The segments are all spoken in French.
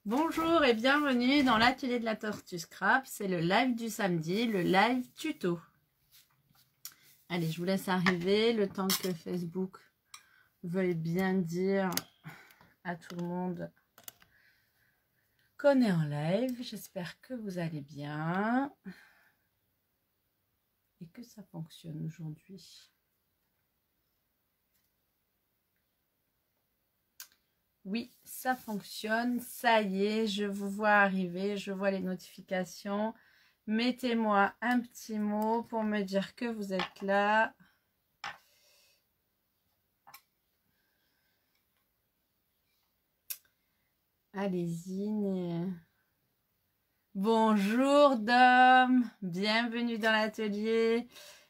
Bonjour et bienvenue dans l'atelier de la tortue scrap. C'est le live du samedi, le live tuto. Allez, je vous laisse arriver le temps que Facebook veuille bien dire à tout le monde qu'on est en live. J'espère que vous allez bien et que ça fonctionne aujourd'hui. Oui, ça fonctionne. Ça y est, je vous vois arriver. Je vois les notifications. Mettez-moi un petit mot pour me dire que vous êtes là. Allez-y. Bonjour Dom, bienvenue dans l'atelier.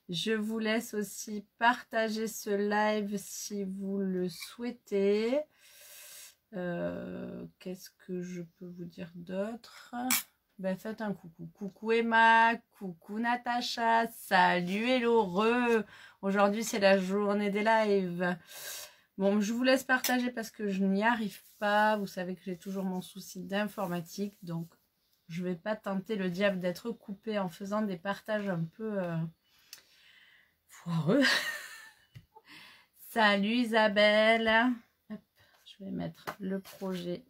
Je vous laisse aussi partager ce live si vous le souhaitez. Qu'est-ce que je peux vous dire d'autre? Ben, faites un coucou. Coucou Emma, coucou Natacha, salut hello, re. Aujourd'hui c'est la journée des lives. Bon, je vous laisse partager parce que je n'y arrive pas. Vous savez que j'ai toujours mon souci d'informatique, donc je ne vais pas tenter le diable d'être coupée en faisant des partages un peu foireux. Salut Isabelle. Hop, je vais mettre le projet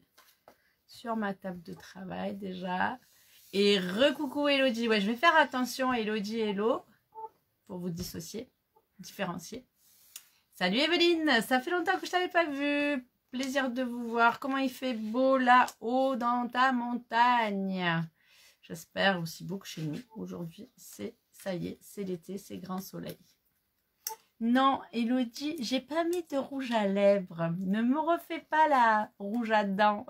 sur ma table de travail déjà. Et recoucou Elodie. Ouais, je vais faire attention Elodie, hello, pour vous dissocier, différencier. Salut Evelyne, ça fait longtemps que je t'avais pas vu. Plaisir de vous voir. Comment il fait beau là-haut dans ta montagne. J'espère aussi beau que chez nous. Aujourd'hui, ça y est, c'est l'été, c'est grand soleil. Non, Elodie, j'ai pas mis de rouge à lèvres. Ne me refais pas la rouge à dents.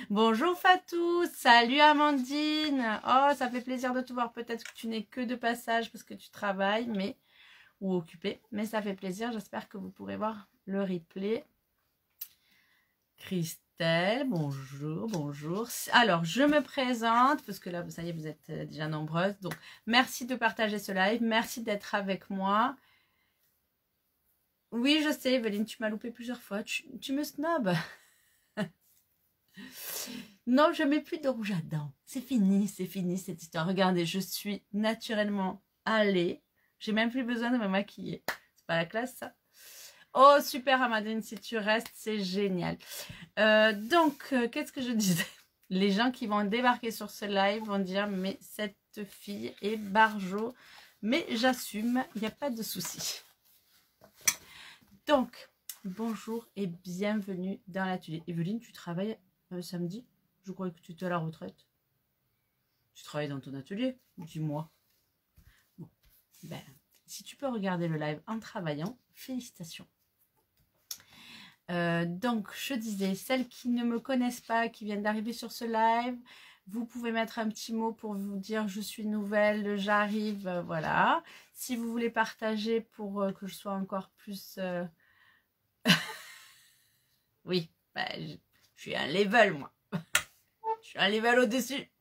Bonjour Fatou, salut Amandine. Oh, ça fait plaisir de te voir. Peut-être que tu n'es que de passage parce que tu travailles, ou occupé, mais ça fait plaisir. J'espère que vous pourrez voir le replay. Christelle, bonjour, bonjour. Alors, je me présente, parce que là, ça y est, vous êtes déjà nombreuses. Donc, merci de partager ce live. Merci d'être avec moi. Oui, je sais, Evelyne, tu m'as loupé plusieurs fois. Tu me snobs. Non, je mets plus de rouge à dents. C'est fini cette histoire. Regardez, je suis naturellement allée. J'ai même plus besoin de me maquiller. C'est pas la classe, ça? Oh, super, Amadine, si tu restes, c'est génial. Qu'est-ce que je disais? Les gens qui vont débarquer sur ce live vont dire, mais cette fille est barjo. Mais j'assume, il n'y a pas de souci. Donc, bonjour et bienvenue dans l'atelier. Evelyne, tu travailles samedi? Je croyais que tu étais à la retraite. Tu travailles dans ton atelier? Dis-moi. Bon, ben, si tu peux regarder le live en travaillant, félicitations. Donc, je disais, celles qui ne me connaissent pas, qui viennent d'arriver sur ce live, vous pouvez mettre un petit mot pour vous dire je suis nouvelle, j'arrive, voilà. Si vous voulez partager pour que je sois encore plus... Oui, bah, je suis un level, moi. Je suis un level au-dessus.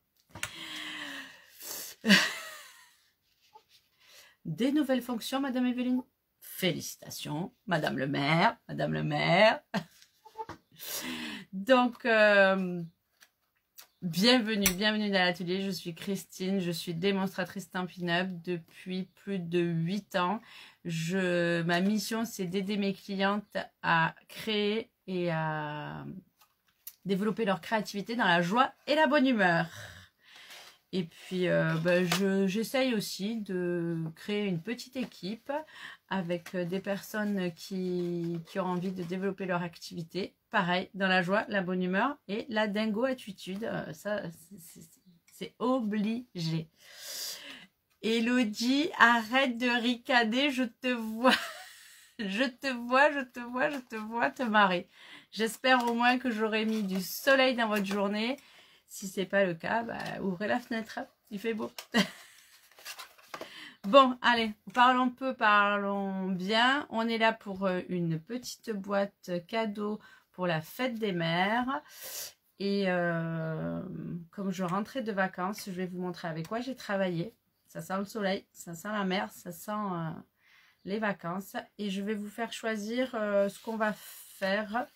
Des nouvelles fonctions, Madame Evelyne. Félicitations, Madame le maire, Madame le maire. Donc, bienvenue dans l'atelier. Je suis Christine, je suis démonstratrice Stampin' Up depuis plus de 8 ans. Ma mission, c'est d'aider mes clientes à créer et à développer leur créativité dans la joie et la bonne humeur. Et puis, j'essaye aussi de créer une petite équipe avec des personnes qui ont envie de développer leur activité. Pareil, dans la joie, la bonne humeur et la dingo-attitude. Ça, c'est obligé. Elodie, arrête de ricaner, je te vois. Je te vois te marrer. J'espère au moins que j'aurai mis du soleil dans votre journée. Si ce n'est pas le cas, bah, ouvrez la fenêtre, il fait beau. Bon, allez, parlons peu, parlons bien. On est là pour une petite boîte cadeau pour la fête des mères. Et comme je rentrais de vacances, je vais vous montrer avec quoi j'ai travaillé. Ça sent le soleil, ça sent la mer, ça sent les vacances. Et je vais vous faire choisir ce qu'on va faire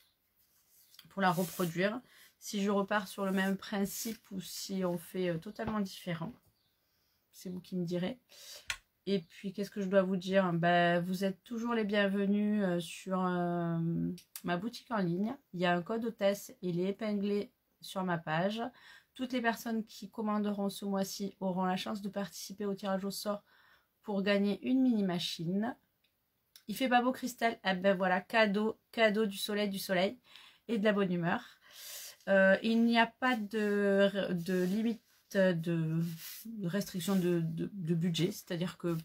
pour la reproduire. Si je repars sur le même principe ou si on fait totalement différent. C'est vous qui me direz. Et puis, qu'est-ce que je dois vous dire? Ben, vous êtes toujours les bienvenus sur ma boutique en ligne. Il y a un code hôtesse, il est épinglé sur ma page. Toutes les personnes qui commanderont ce mois-ci auront la chance de participer au tirage au sort pour gagner une mini machine. Il fait pas beau, Christelle? Eh ben voilà, cadeau du soleil et de la bonne humeur. Il n'y a pas de limite de restriction de budget, c'est-à-dire que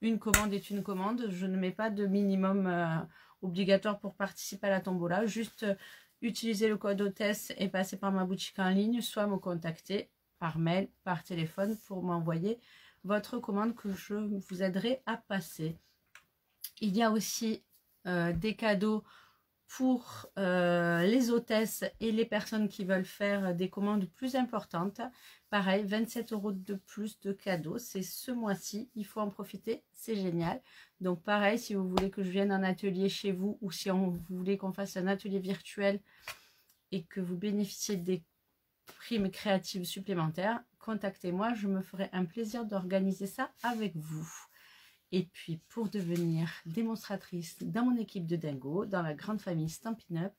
une commande est une commande. Je ne mets pas de minimum obligatoire pour participer à la tombola. Juste utiliser le code hôtesse et passer par ma boutique en ligne, soit me contacter par mail, par téléphone pour m'envoyer votre commande que je vous aiderai à passer. Il y a aussi des cadeaux pour les hôtesses et les personnes qui veulent faire des commandes plus importantes. Pareil, 27 € de plus de cadeaux. C'est ce mois-ci, il faut en profiter, c'est génial. Donc pareil, si vous voulez que je vienne en atelier chez vous ou si vous voulez qu'on fasse un atelier virtuel et que vous bénéficiez des primes créatives supplémentaires, contactez-moi, je me ferai un plaisir d'organiser ça avec vous. Et puis, pour devenir démonstratrice dans mon équipe de dingo, dans la grande famille Stampin' Up,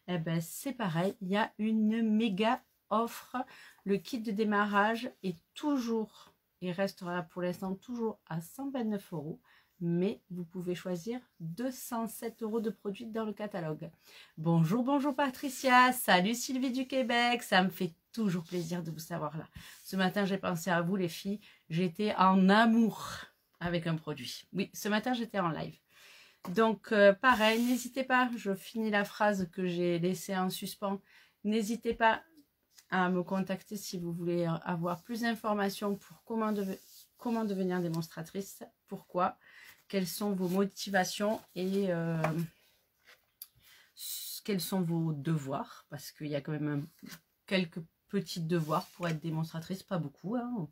eh ben, c'est pareil, il y a une méga offre. Le kit de démarrage est toujours, et restera pour l'instant toujours à 129 €, mais vous pouvez choisir 207 € de produits dans le catalogue. Bonjour, bonjour Patricia, salut Sylvie du Québec, ça me fait toujours plaisir de vous savoir là. Ce matin, j'ai pensé à vous les filles, j'étais en amour avec un produit. Oui, ce matin, j'étais en live. Donc, pareil, n'hésitez pas, je finis la phrase que j'ai laissée en suspens. N'hésitez pas à me contacter si vous voulez avoir plus d'informations pour comment devenir démonstratrice, pourquoi, quelles sont vos motivations et quels sont vos devoirs, parce qu'il y a quand même quelques petits devoirs pour être démonstratrice, pas beaucoup, hein.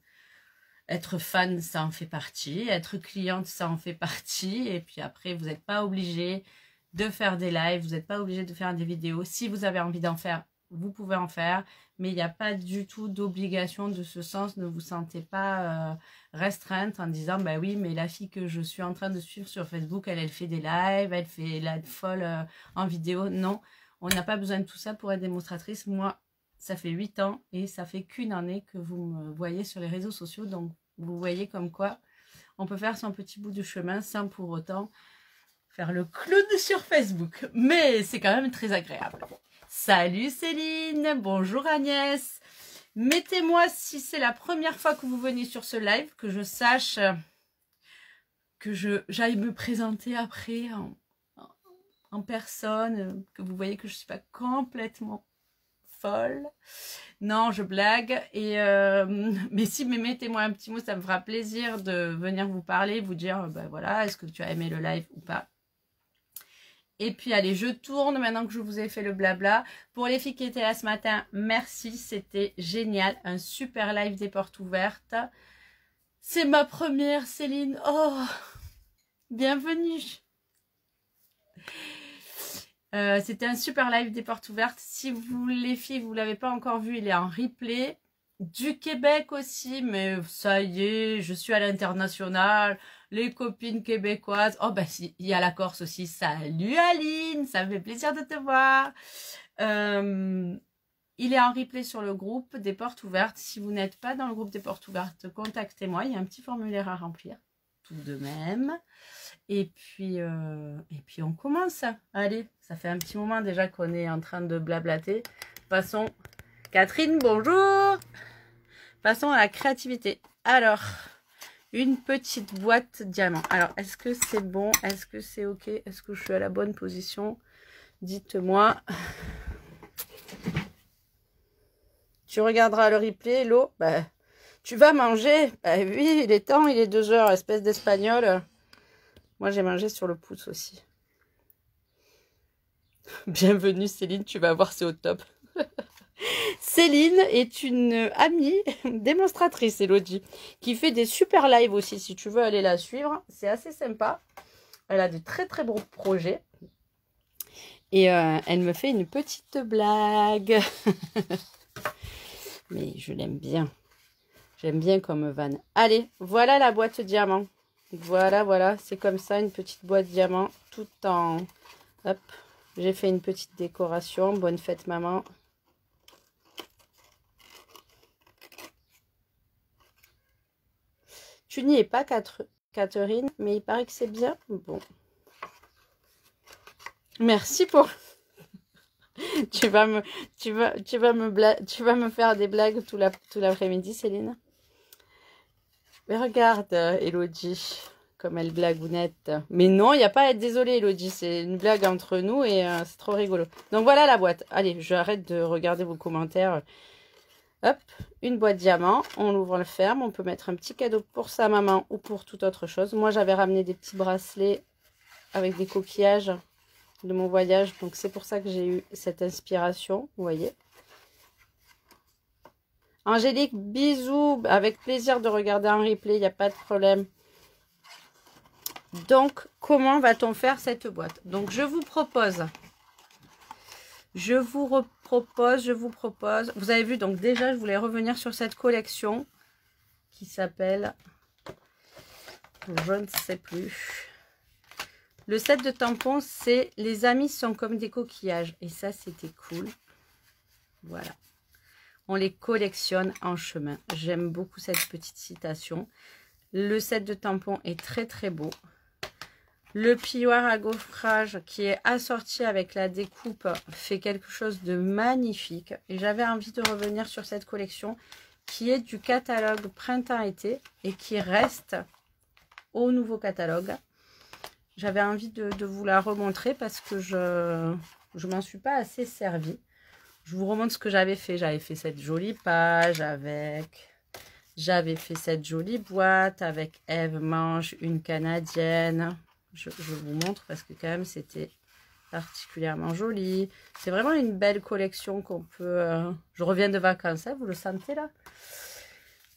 Être fan, ça en fait partie. Être cliente, ça en fait partie. Et puis après, vous n'êtes pas obligé de faire des lives. Vous n'êtes pas obligé de faire des vidéos. Si vous avez envie d'en faire, vous pouvez en faire. Mais il n'y a pas du tout d'obligation de ce sens. Ne vous sentez pas restreinte en disant, bah oui, mais la fille que je suis en train de suivre sur Facebook, elle fait des lives, elle fait la folle en vidéo. Non, on n'a pas besoin de tout ça pour être démonstratrice. Moi, ça fait 8 ans et ça fait qu'une année que vous me voyez sur les réseaux sociaux. Donc, vous voyez comme quoi on peut faire son petit bout de chemin sans pour autant faire le clown sur Facebook. Mais c'est quand même très agréable. Salut Céline, bonjour Agnès. Mettez-moi si c'est la première fois que vous venez sur ce live, que je sache que j'aille me présenter après en personne, que vous voyez que je ne suis pas complètement folle. Non, je blague. Et mais mettez-moi un petit mot, ça me fera plaisir de venir vous parler, vous dire, ben voilà, est-ce que tu as aimé le live ou pas. Et puis allez, je tourne maintenant que je vous ai fait le blabla. Pour les filles qui étaient là ce matin, merci, c'était génial. Un super live des portes ouvertes. C'est ma première, Céline. Oh, bienvenue. C'était un super live des portes ouvertes. Si vous, les filles, vous ne l'avez pas encore vu, il est en replay. Du Québec aussi, mais ça y est, je suis à l'international. Les copines québécoises. Oh, bah si, il y a la Corse aussi. Salut Aline, ça me fait plaisir de te voir. Il est en replay sur le groupe des portes ouvertes. Si vous n'êtes pas dans le groupe des portes ouvertes, contactez-moi. Il y a un petit formulaire à remplir, tout de même. Et puis on commence. Allez, ça fait un petit moment déjà qu'on est en train de blablater. Passons. Catherine, bonjour. Passons à la créativité. Alors, une petite boîte diamant. Alors, est-ce que c'est bon? Est-ce que c'est ok? Est-ce que je suis à la bonne position? Dites-moi. Tu regarderas le replay, l'eau. Bah, tu vas manger. Bah oui, il est temps, il est 2 h, espèce d'espagnol. Moi, j'ai mangé sur le pouce aussi. Bienvenue Céline, tu vas voir, c'est au top. Céline est une amie démonstratrice, Elodie, qui fait des super lives aussi, si tu veux aller la suivre. C'est assez sympa. Elle a de très très bons projets. Et elle me fait une petite blague. Mais je l'aime bien. J'aime bien comme vanne. Allez, voilà la boîte diamant. Voilà, voilà. C'est comme ça, une petite boîte diamant. Tout en... Hop. J'ai fait une petite décoration. Bonne fête, maman. Tu n'y es pas, Catherine, mais il paraît que c'est bien. Bon. Merci pour... tu vas me faire des blagues tout l'après-midi, Céline. Mais regarde, Elodie, comme elle blagounette. Mais non, il n'y a pas à être désolée, Elodie. C'est une blague entre nous et c'est trop rigolo. Donc voilà la boîte. Allez, j'arrête de regarder vos commentaires. Hop, une boîte diamant. On l'ouvre, on le ferme. On peut mettre un petit cadeau pour sa maman ou pour toute autre chose. Moi, j'avais ramené des petits bracelets avec des coquillages de mon voyage. Donc, c'est pour ça que j'ai eu cette inspiration. Vous voyez. Angélique, bisous. Avec plaisir de regarder en replay. Il n'y a pas de problème. Donc, comment va-t-on faire cette boîte? Donc, je vous propose. Vous avez vu, donc déjà, je voulais revenir sur cette collection qui s'appelle... Je ne sais plus. Le set de tampons, c'est « Les amis sont comme des coquillages ». Et ça, c'était cool. Voilà. On les collectionne en chemin. J'aime beaucoup cette petite citation. Le set de tampons est très, très beau. Le plioir à gaufrage qui est assorti avec la découpe fait quelque chose de magnifique. Et j'avais envie de revenir sur cette collection qui est du catalogue printemps-été et qui reste au nouveau catalogue. J'avais envie de vous la remontrer parce que je m'en suis pas assez servie. Je vous remontre ce que j'avais fait. J'avais fait cette jolie page avec... J'avais fait cette jolie boîte avec Eve mange une canadienne. Je vous montre parce que quand même c'était particulièrement joli. C'est vraiment une belle collection qu'on peut... Je reviens de vacances, hein, vous le sentez là?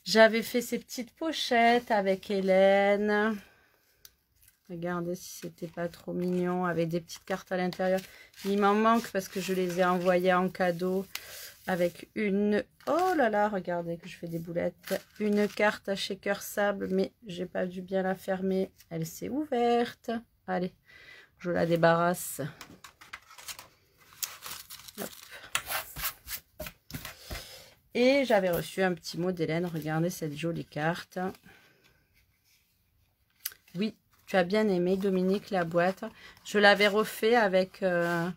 J'avais fait ces petites pochettes avec Hélène. Regardez si c'était pas trop mignon avec des petites cartes à l'intérieur. Il m'en manque parce que je les ai envoyées en cadeau avec une... Oh là là, regardez que je fais des boulettes. Une carte à shaker sable, mais j'ai pas dû bien la fermer. Elle s'est ouverte. Allez, je la débarrasse. Hop. Et j'avais reçu un petit mot d'Hélène. Regardez cette jolie carte. Oui. Tu as bien aimé, Dominique, la boîte. Je l'avais refait avec les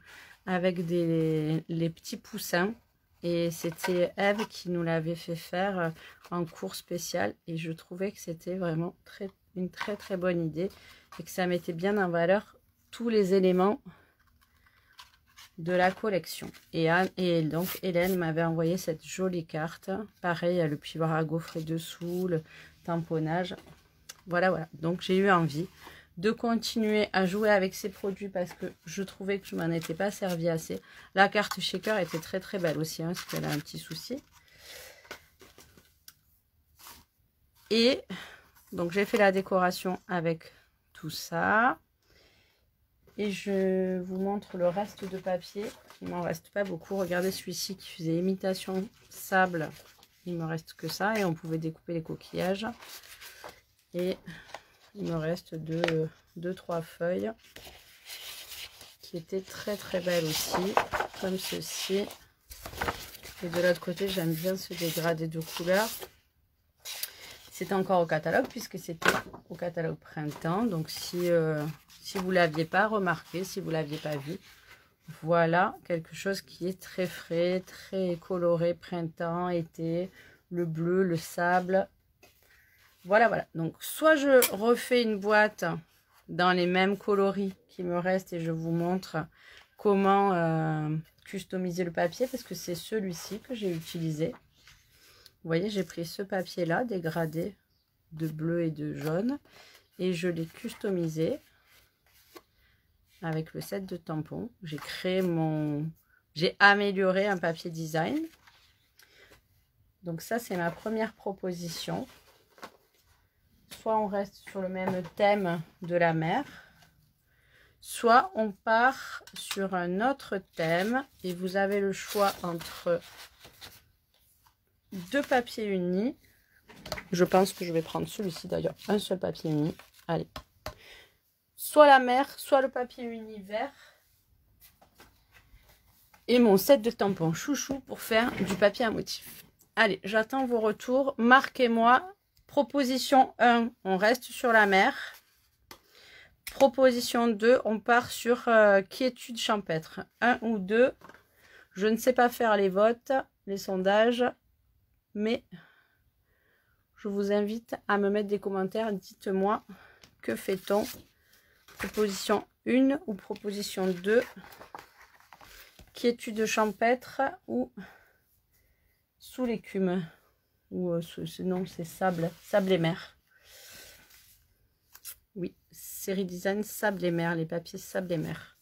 petits poussins. Et c'était Eve qui nous l'avait fait faire en cours spécial. Et je trouvais que c'était vraiment une très très bonne idée. Et que ça mettait bien en valeur tous les éléments de la collection. Et donc Hélène m'avait envoyé cette jolie carte. Pareil, le plioir à gaufrer dessous, le tamponnage. Voilà, voilà. Donc, j'ai eu envie de continuer à jouer avec ces produits parce que je trouvais que je m'en étais pas servi assez. La carte shaker était très, très belle aussi, hein, parce qu'elle a un petit souci. Et donc, j'ai fait la décoration avec tout ça. Et je vous montre le reste de papier. Il m'en reste pas beaucoup. Regardez celui-ci qui faisait imitation sable. Il me reste que ça et on pouvait découper les coquillages. Et il me reste deux, trois feuilles qui étaient très très belles aussi, comme ceci. Et de l'autre côté, j'aime bien ce dégradé de couleurs. C'est encore au catalogue puisque c'était au catalogue printemps. Donc si vous ne l'aviez pas remarqué, si vous ne l'aviez pas vu, voilà quelque chose qui est très frais, très coloré, printemps, été, le bleu, le sable. Voilà, voilà. Donc, soit je refais une boîte dans les mêmes coloris qui me restent et je vous montre comment customiser le papier parce que c'est celui-ci que j'ai utilisé. Vous voyez, j'ai pris ce papier-là, dégradé de bleu et de jaune et je l'ai customisé avec le set de tampons. J'ai amélioré un papier design. Donc, ça, c'est ma première proposition. Soit on reste sur le même thème de la mer, soit on part sur un autre thème et vous avez le choix entre deux papiers unis. Je pense que je vais prendre celui-ci d'ailleurs, un seul papier uni. Allez, soit la mer, soit le papier uni vert. Et mon set de tampons chouchou pour faire du papier à motif. Allez, j'attends vos retours. Marquez-moi. Proposition 1, on reste sur la mer. Proposition 2, on part sur quiétude champêtre. 1 ou 2. Je ne sais pas faire les votes, les sondages, mais je vous invite à me mettre des commentaires. Dites-moi, que fait-on? Proposition 1 ou proposition 2? Quiétude champêtre ou sous l'écume? Ou non, c'est sable et mer. Oui, série design sable et mer, les papiers sable et mer.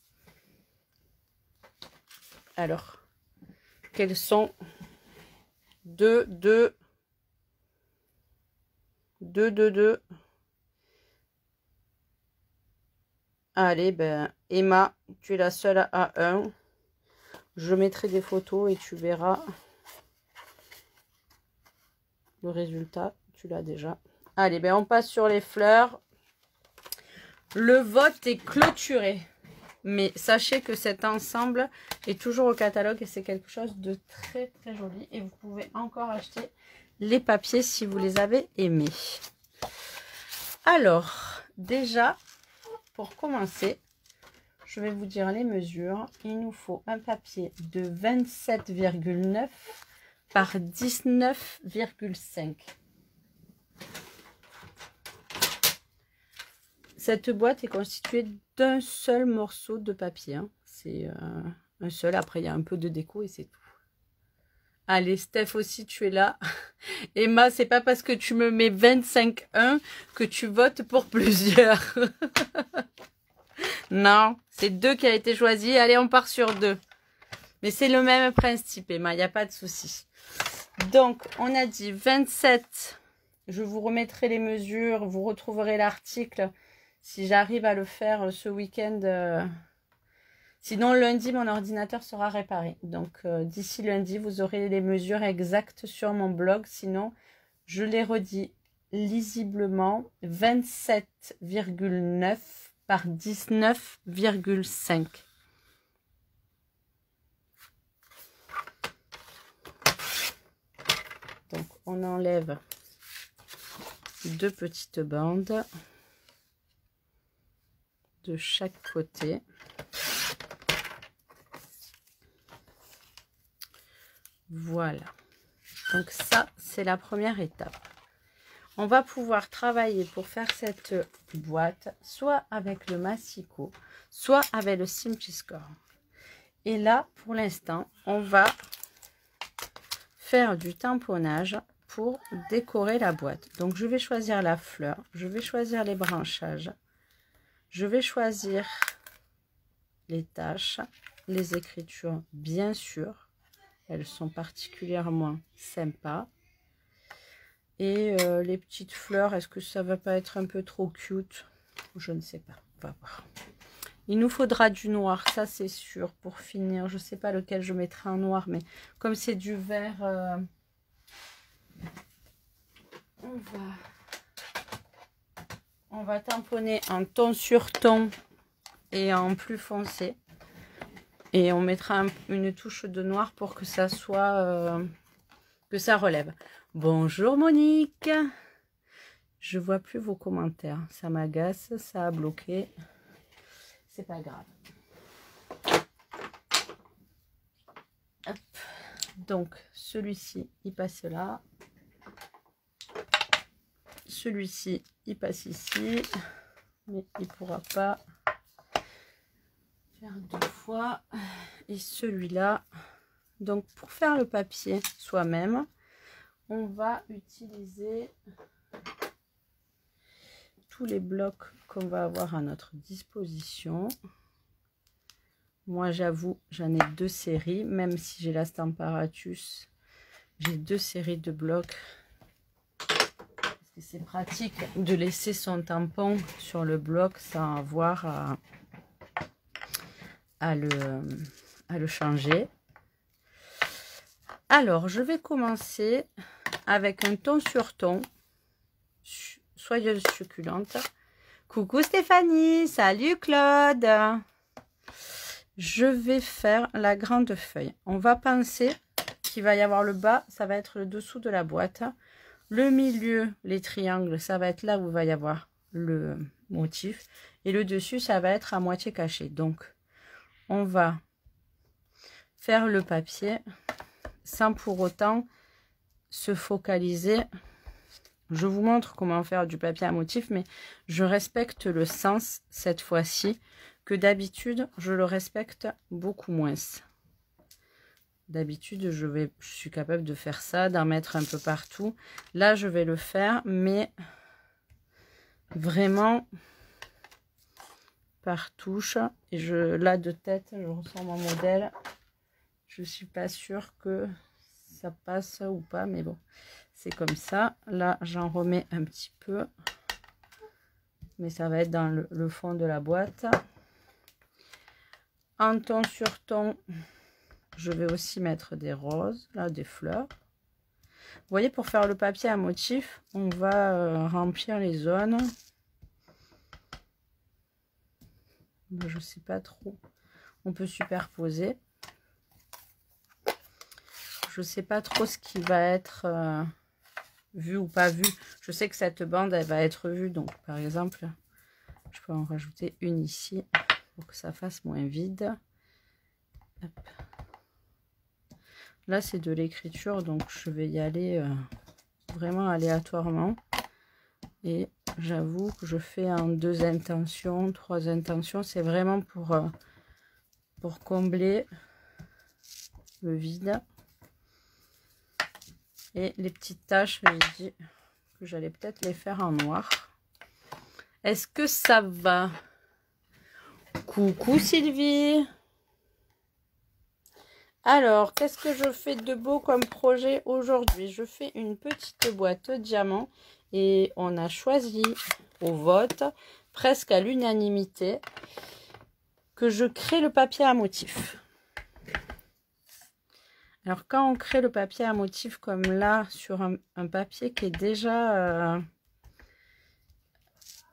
Alors, quels sont 2. Allez, ben, Emma, tu es la seule à 1. Je mettrai des photos et tu verras le résultat. Tu l'as déjà. Allez, ben, on passe sur les fleurs. Le vote est clôturé. Mais sachez que cet ensemble est toujours au catalogue et c'est quelque chose de très très joli. Et vous pouvez encore acheter les papiers si vous les avez aimés. Alors, déjà, pour commencer, je vais vous dire les mesures. Il nous faut un papier de 27,9 par 19,5. Cette boîte est constituée d'un seul morceau de papier. Hein. C'est un seul. Après, il y a un peu de déco et c'est tout. Allez, Steph aussi, tu es là. Emma, c'est pas parce que tu me mets 25,1 que tu votes pour plusieurs. Non, c'est 2 qui a été choisi. Allez, on part sur 2. Mais c'est le même principe, Emma, il n'y a pas de souci. Donc, on a dit 27. Je vous remettrai les mesures. Vous retrouverez l'article si j'arrive à le faire ce week-end. Sinon, lundi, mon ordinateur sera réparé. Donc, d'ici lundi, vous aurez les mesures exactes sur mon blog. Sinon, je les redis lisiblement, 27,9 par 19,5. Donc, on enlève 2 petites bandes de chaque côté. Voilà. Donc ça, c'est la première étape. On va pouvoir travailler pour faire cette boîte, soit avec le Massicot, soit avec le Simpliscore. Et là, pour l'instant, on va faire du tamponnage pour décorer la boîte. Donc, je vais choisir la fleur, je vais choisir les branchages, je vais choisir les taches, les écritures, bien sûr. Elles sont particulièrement sympas. Et les petites fleurs, est-ce que ça va pas être un peu trop cute? Je ne sais pas, on va voir. Il nous faudra du noir, ça c'est sûr, pour finir. Je ne sais pas lequel je mettrai en noir, mais comme c'est du vert, on va tamponner en ton sur ton et en plus foncé. Et on mettra une touche de noir pour que ça soit, que ça relève. Bonjour Monique. Je vois plus vos commentaires. Ça m'agace, ça a bloqué. C'est pas grave. Hop. Donc, celui-ci, il passe là. Celui-ci, il passe ici. Mais il ne pourra pas faire 2 fois. Et celui-là. Donc, pour faire le papier soi-même, on va utiliser tous les blocs qu'on va avoir à notre disposition. Moi, j'avoue, j'en ai 2 séries, même si j'ai la Stamparatus, j'ai 2 séries de blocs. Parce que c'est pratique de laisser son tampon sur le bloc sans avoir à le changer. Alors, je vais commencer avec un ton sur ton, soyeuse succulente. Coucou Stéphanie, salut Claude. Je vais faire la grande feuille. On va penser qu'il va y avoir le bas, ça va être le dessous de la boîte. Le milieu, les triangles, ça va être là où il va y avoir le motif. Et le dessus, ça va être à moitié caché. Donc, on va faire le papier sans pour autant se focaliser. Je vous montre comment faire du papier à motif, mais je respecte le sens cette fois-ci, que d'habitude, je le respecte beaucoup moins. D'habitude, je suis capable de faire ça, d'en mettre un peu partout. Là, je vais le faire, mais vraiment par touche. Et là, de tête, je ressens mon modèle. Je suis pas sûre que ça passe ou pas, mais bon, c'est comme ça. Là, j'en remets un petit peu, mais ça va être dans le fond de la boîte. En ton sur ton, je vais aussi mettre des roses, là, des fleurs. Vous voyez, pour faire le papier à motif, on va remplir les zones. Je sais pas trop. On peut superposer. Je sais pas trop ce qui va être vu ou pas vu. Je sais que cette bande, elle va être vue. Donc, par exemple, je peux en rajouter une ici pour que ça fasse moins vide. Hop. Là, c'est de l'écriture, donc je vais y aller vraiment aléatoirement. Et j'avoue que je fais en 2 intentions, 3 intentions. C'est vraiment pour combler le vide. Et les petites taches, j'ai dit que j'allais peut-être les faire en noir. Est-ce que ça va? Coucou Sylvie. Alors, qu'est-ce que je fais de beau comme projet aujourd'hui? Je fais une petite boîte diamant et on a choisi au vote, presque à l'unanimité, que je crée le papier à motif. Alors, quand on crée le papier à motif comme là, sur un papier qui est déjà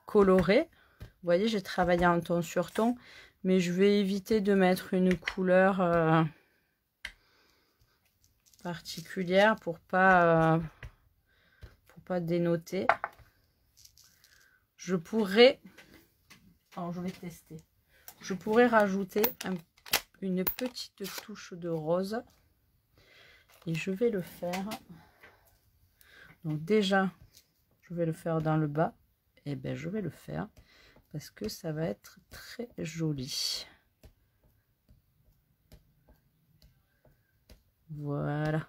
coloré, vous voyez, j'ai travaillé en ton sur ton, mais je vais éviter de mettre une couleur particulière pour pas dénoter. Je pourrais, alors je vais tester, je pourrais rajouter une petite touche de rose. Et je vais le faire. Donc déjà, je vais le faire dans le bas. Et bien, je vais le faire parce que ça va être très joli. Voilà.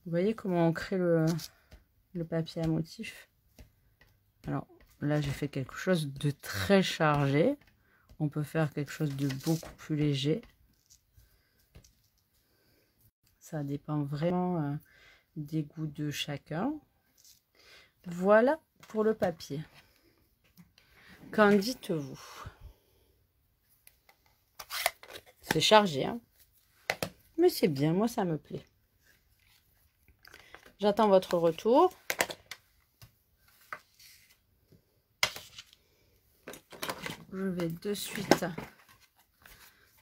Vous voyez comment on crée le papier à motif? Alors là, j'ai fait quelque chose de très chargé. On peut faire quelque chose de beaucoup plus léger. Ça dépend vraiment des goûts de chacun. Voilà pour le papier. Qu'en dites-vous? C'est chargé, hein? Mais c'est bien, moi ça me plaît. J'attends votre retour. Je vais de suite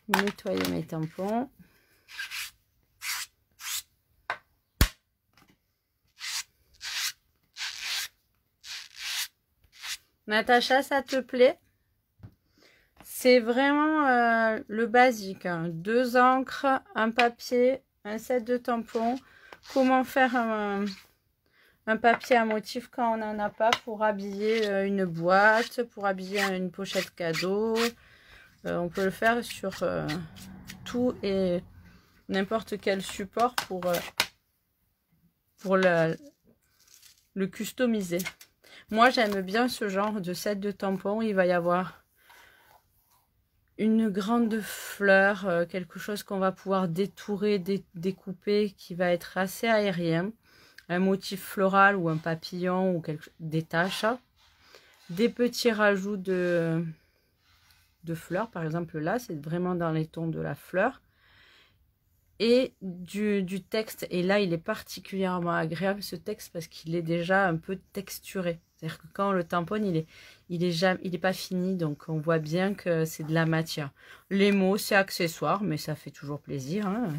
nettoyer mes tampons. Natacha, ça te plaît? C'est vraiment le basique, hein. 2 encres, un papier, un set de tampons. Comment faire un papier à motif quand on n'en a pas pour habiller une boîte, pour habiller une pochette cadeau. On peut le faire sur tout et n'importe quel support pour le customiser. Moi, j'aime bien ce genre de set de tampons. Il va y avoir une grande fleur, quelque chose qu'on va pouvoir détourer, découper, qui va être assez aérien. Un motif floral ou un papillon ou des taches. Des petits rajouts de de fleurs. Par exemple, là, c'est vraiment dans les tons de la fleur. Et du texte. Et là, il est particulièrement agréable, ce texte, parce qu'il est déjà un peu texturé. C'est-à-dire que quand on le tamponne, il est pas fini. Donc, on voit bien que c'est de la matière. Les mots, c'est accessoire, mais ça fait toujours plaisir. Hein.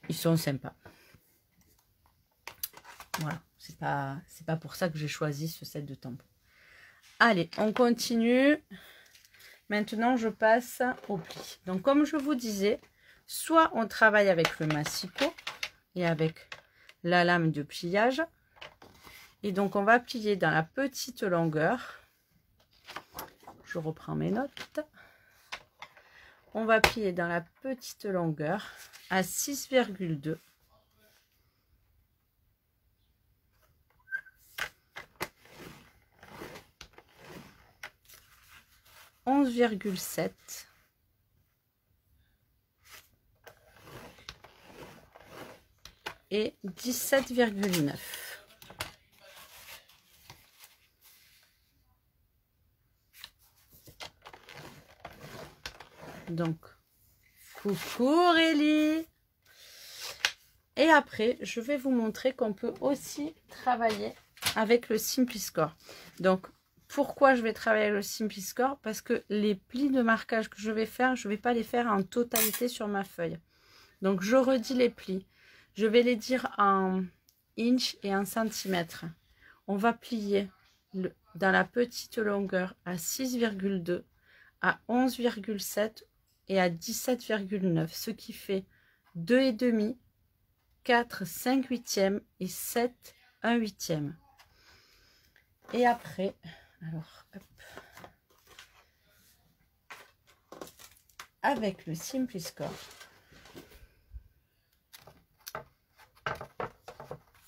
Ils sont sympas. Voilà. C'est pas pour ça que j'ai choisi ce set de tampons. Allez, on continue. Maintenant, je passe au pli. Donc, comme je vous disais, soit on travaille avec le massicot et avec la lame de pliage. Et donc, on va plier dans la petite longueur. Je reprends mes notes. On va plier dans la petite longueur à 6,2. « 11,7 » et 17,9. Donc, coucou Aurélie. Et après, je vais vous montrer qu'on peut aussi travailler avec le Simpliscore. Donc, pourquoi je vais travailler avec le Simpliscore? Parce que les plis de marquage que je vais faire, je ne vais pas les faire en totalité sur ma feuille. Donc, je redis les plis. Je vais les dire en inch et en centimètres. On va plier dans la petite longueur à 6,2, à 11,7 et à 17,9. Ce qui fait 2,5, 4, 5 huitièmes et 7, 1 huitième. Et après, alors, hop, avec le Simpliscore,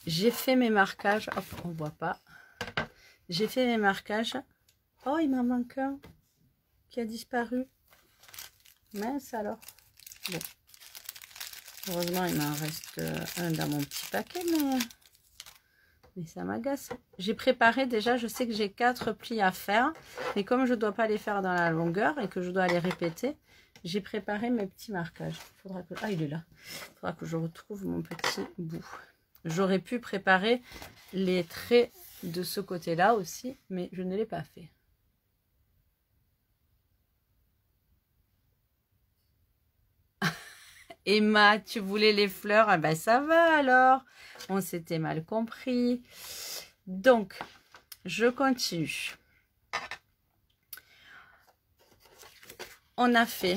j'ai fait mes marquages. Hop, on voit pas. J'ai fait mes marquages. Oh, il m'en manque un qui a disparu. Mince alors. Bon. Heureusement, il m'en reste un dans mon petit paquet, mais ça m'agace. J'ai préparé déjà, je sais que j'ai 4 plis à faire. Mais comme je ne dois pas les faire dans la longueur et que je dois les répéter, j'ai préparé mes petits marquages. Faudra que... Ah, il est là. Il faudra que je retrouve mon petit bout. J'aurais pu préparer les traits de ce côté-là aussi, mais je ne l'ai pas fait. Emma, tu voulais les fleurs? Ah ben ça va alors. On s'était mal compris. Donc, je continue. On a fait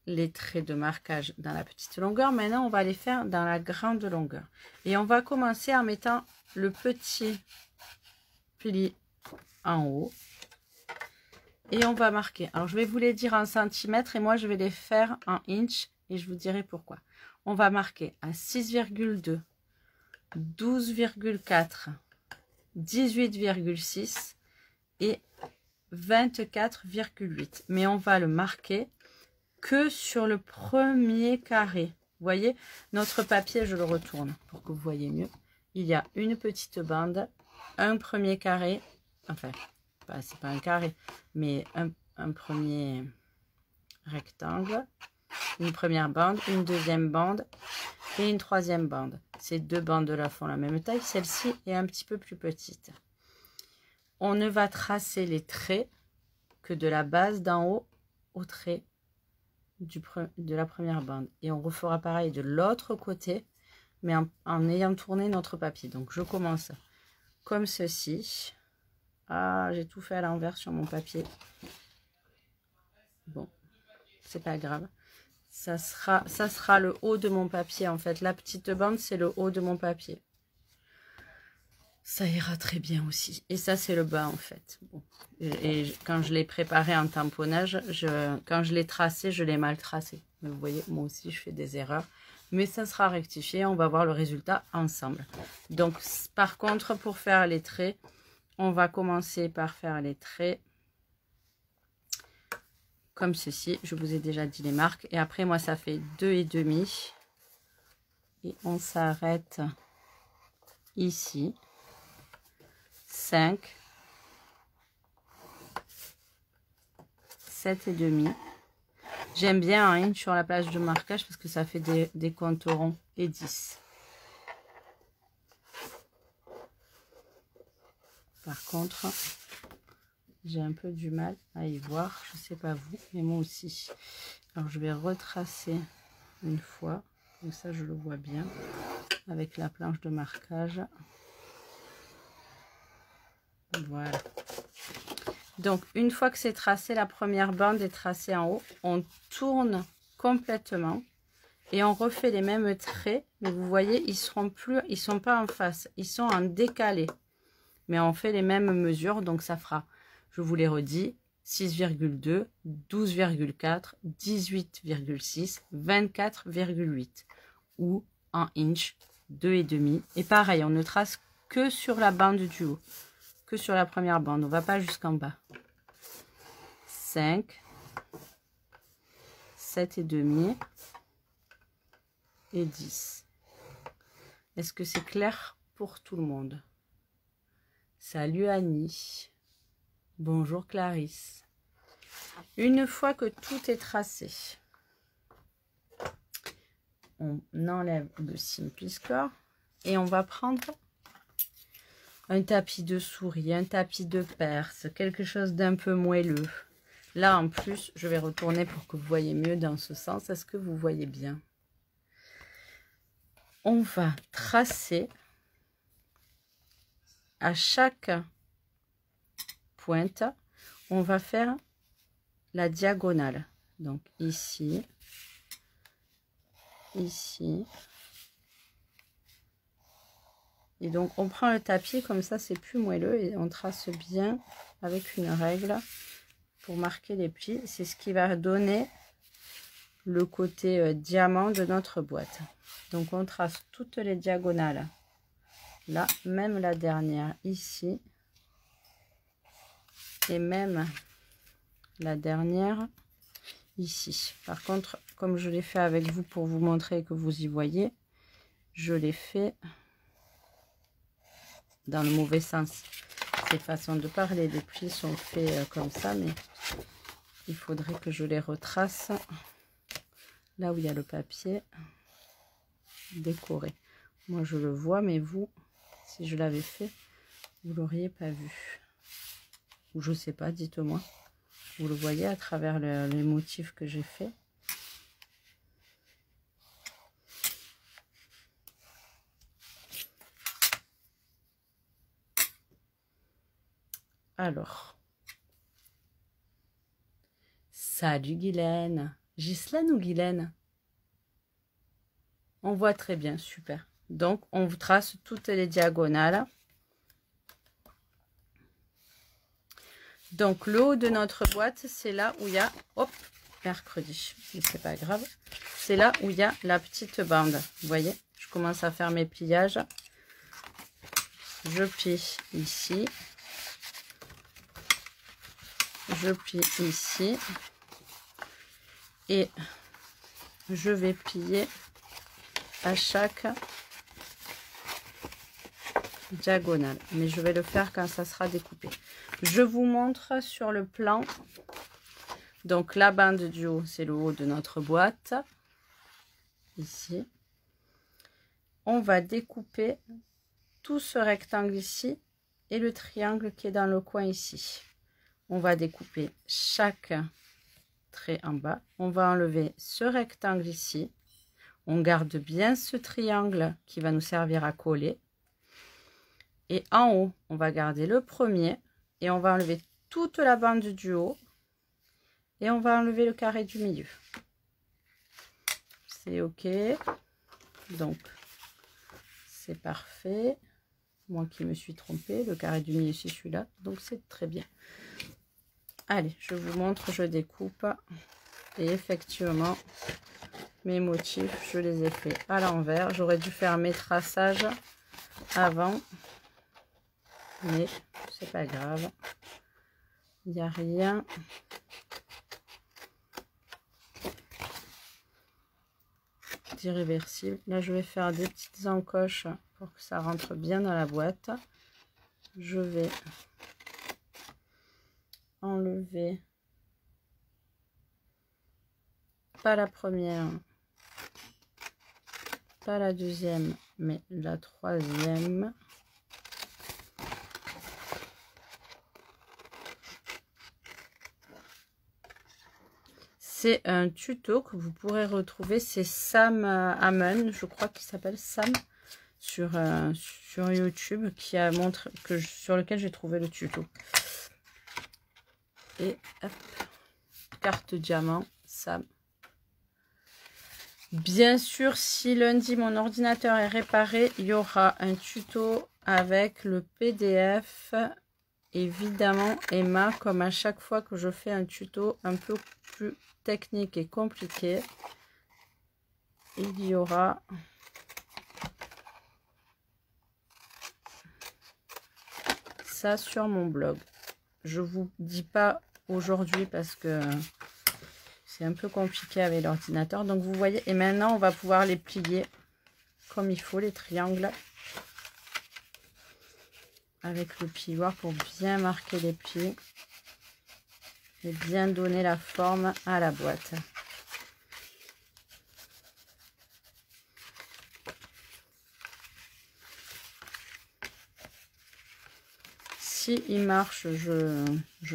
les traits de marquage dans la petite longueur. Maintenant, on va les faire dans la grande longueur. Et on va commencer en mettant le petit pli en haut. Et on va marquer. Alors, je vais vous les dire en centimètres et moi, je vais les faire en inch. Et je vous dirai pourquoi. On va marquer à 6,2, 12,4, 18,6 et 24,8. Mais on va le marquer que sur le premier carré. Vous voyez, notre papier, je le retourne pour que vous voyez mieux. Il y a une petite bande, un premier carré, enfin, c'est pas un carré, mais un premier rectangle. Une première bande, une deuxième bande et une troisième bande. Ces deux bandes-là font la même taille. Celle-ci est un petit peu plus petite. On ne va tracer les traits que de la base d'en haut au trait de la première bande. Et on refera pareil de l'autre côté, mais en ayant tourné notre papier. Donc, je commence comme ceci. Ah, j'ai tout fait à l'envers sur mon papier. Bon, c'est pas grave. Ça sera le haut de mon papier en fait. La petite bande, c'est le haut de mon papier. Ça ira très bien aussi. Et ça, c'est le bas en fait. Bon. Et quand je l'ai préparé en tamponnage, quand je l'ai tracé, je l'ai mal tracé. Mais vous voyez, moi aussi, je fais des erreurs. Mais ça sera rectifié. On va voir le résultat ensemble. Donc, par contre, pour faire les traits, on va commencer par faire les traits. Comme ceci, je vous ai déjà dit les marques. Et après, moi, ça fait 2,5. Et on s'arrête ici. 5. 7,5. J'aime bien un inch sur la plage de marquage parce que ça fait des comptes ronds. Et 10. Par contre, j'ai un peu du mal à y voir. Je ne sais pas vous, mais moi aussi. Alors, je vais retracer une fois. Comme ça, je le vois bien. Avec la planche de marquage. Voilà. Donc, une fois que c'est tracé, la première bande est tracée en haut. On tourne complètement. Et on refait les mêmes traits. Mais vous voyez, ils sont pas en face. Ils sont en décalé. Mais on fait les mêmes mesures. Donc, ça fera, je vous les redis, 6,2, 12,4, 18,6, 24,8 ou 1 inch, 2,5. Et pareil, on ne trace que sur la bande du haut, que sur la première bande. On ne va pas jusqu'en bas. 5, 7,5 et 10. Est-ce que c'est clair pour tout le monde? Salut Annie. Bonjour Clarisse. Une fois que tout est tracé, on enlève le Simply Score et on va prendre un tapis de souris, un tapis de perse, quelque chose d'un peu moelleux. Là en plus, je vais retourner pour que vous voyez mieux dans ce sens. Est-ce que vous voyez bien? On va tracer à chaque pointe, on va faire la diagonale. Donc ici, ici. Et donc on prend le tapis comme ça, c'est plus moelleux et on trace bien avec une règle pour marquer les plis. C'est ce qui va donner le côté diamant de notre boîte. Donc on trace toutes les diagonales. Là, même la dernière ici. Et même la dernière ici. Par contre, comme je l'ai fait avec vous pour vous montrer que vous y voyez, je l'ai fait dans le mauvais sens. Ces façons de parler, les plis sont faits comme ça, mais il faudrait que je les retrace là où il y a le papier décoré. Moi je le vois, mais vous, si je l'avais fait, vous l'auriez pas vu. Ou je sais pas, dites-moi. Vous le voyez à travers les motifs que j'ai fait. Alors, salut Guylaine. Ghislaine ou Guylaine? On voit très bien, super. Donc, on vous trace toutes les diagonales. Donc, le haut de notre boîte, c'est là où il y a... Hop, mercredi, mais c'est pas grave. C'est là où il y a la petite bande. Vous voyez, je commence à faire mes pliages. Je plie ici. Je plie ici. Et je vais plier à chaque diagonale. Mais je vais le faire quand ça sera découpé. Je vous montre sur le plan. Donc la bande du haut, c'est le haut de notre boîte. Ici. On va découper tout ce rectangle ici et le triangle qui est dans le coin ici. On va découper chaque trait en bas. On va enlever ce rectangle ici. On garde bien ce triangle qui va nous servir à coller. Et en haut, on va garder le premier et on va enlever toute la bande du haut et on va enlever le carré du milieu. C'est ok. Donc, c'est parfait. Moi qui me suis trompée, le carré du milieu, c'est celui-là. Donc, c'est très bien. Allez, je vous montre, je découpe. Et effectivement, mes motifs, je les ai fait à l'envers. J'aurais dû faire mes traçages avant. Mais c'est pas grave. Il n'y a rien. D'irréversible. Là, je vais faire des petites encoches pour que ça rentre bien dans la boîte. Je vais enlever pas la première, pas la deuxième, mais la troisième. C'est un tuto que vous pourrez retrouver, c'est Sam Amen, je crois qu'il s'appelle Sam, sur YouTube, qui a montré sur lequel j'ai trouvé le tuto. Et hop, carte diamant, Sam. Bien sûr, si lundi mon ordinateur est réparé, il y aura un tuto avec le PDF. Évidemment, Emma, comme à chaque fois que je fais un tuto un peu plus technique et compliqué, il y aura ça sur mon blog. Je vous dis pas aujourd'hui parce que c'est un peu compliqué avec l'ordinateur. Donc vous voyez, et maintenant on va pouvoir les plier comme il faut, les triangles, avec le plioir pour bien marquer les plis et bien donner la forme à la boîte. Si il marche, je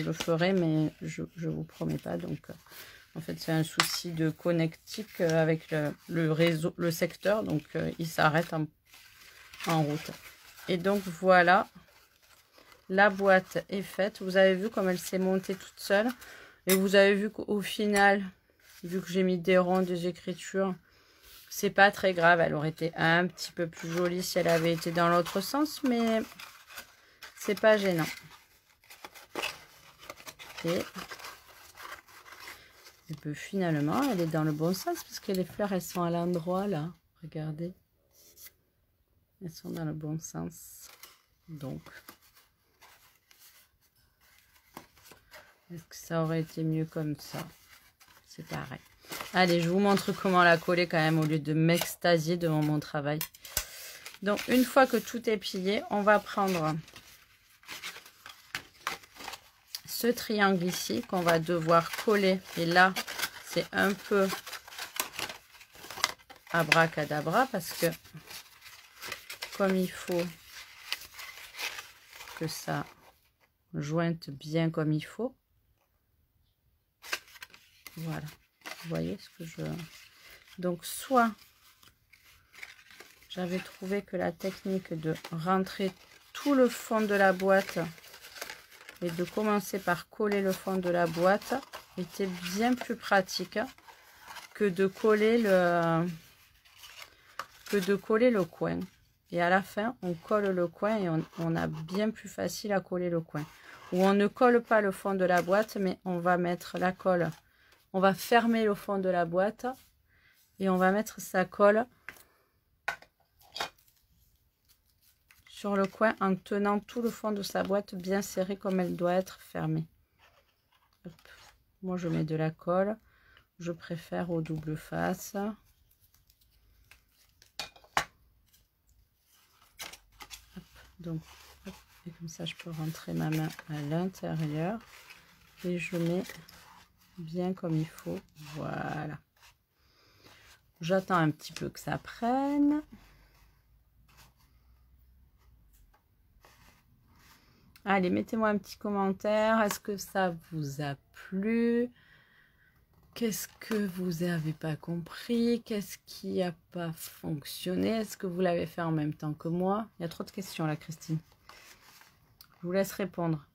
le ferai, mais je vous promets pas. Donc en fait c'est un souci de connectique avec le réseau, le secteur, donc il s'arrête en route. Et donc voilà, la boîte est faite. Vous avez vu comme elle s'est montée toute seule. Et vous avez vu qu'au final, vu que j'ai mis des ronds, des écritures, c'est pas très grave. Elle aurait été un petit peu plus jolie si elle avait été dans l'autre sens, mais c'est pas gênant. Et puis finalement, elle est dans le bon sens parce que les fleurs, elles sont à l'endroit là. Regardez. Elles sont dans le bon sens. Donc, est-ce que ça aurait été mieux comme ça? C'est pareil. Allez, je vous montre comment la coller quand même au lieu de m'extasier devant mon travail. Donc, une fois que tout est plié, on va prendre ce triangle ici qu'on va devoir coller. Et là, c'est un peu abracadabra parce que comme il faut que ça jointe bien comme il faut. Voilà. Vous voyez ce que je... Donc, soit j'avais trouvé que la technique de rentrer tout le fond de la boîte et de commencer par coller le fond de la boîte était bien plus pratique que de coller le coin. Et à la fin, on colle le coin et on a bien plus facile à coller le coin. Ou on ne colle pas le fond de la boîte, mais on va mettre la colle. On va fermer le fond de la boîte et on va mettre sa colle sur le coin en tenant tout le fond de sa boîte bien serré comme elle doit être fermée. Hop. Moi, je mets de la colle. Je préfère au double face. Hop. Donc, hop. Et comme ça, je peux rentrer ma main à l'intérieur. Et je mets bien comme il faut. Voilà. J'attends un petit peu que ça prenne. Allez, mettez-moi un petit commentaire. Est-ce que ça vous a plu? Qu'est-ce que vous n'avez pas compris? Qu'est-ce qui n'a pas fonctionné? Est-ce que vous l'avez fait en même temps que moi? Il y a trop de questions là, Christine. Je vous laisse répondre.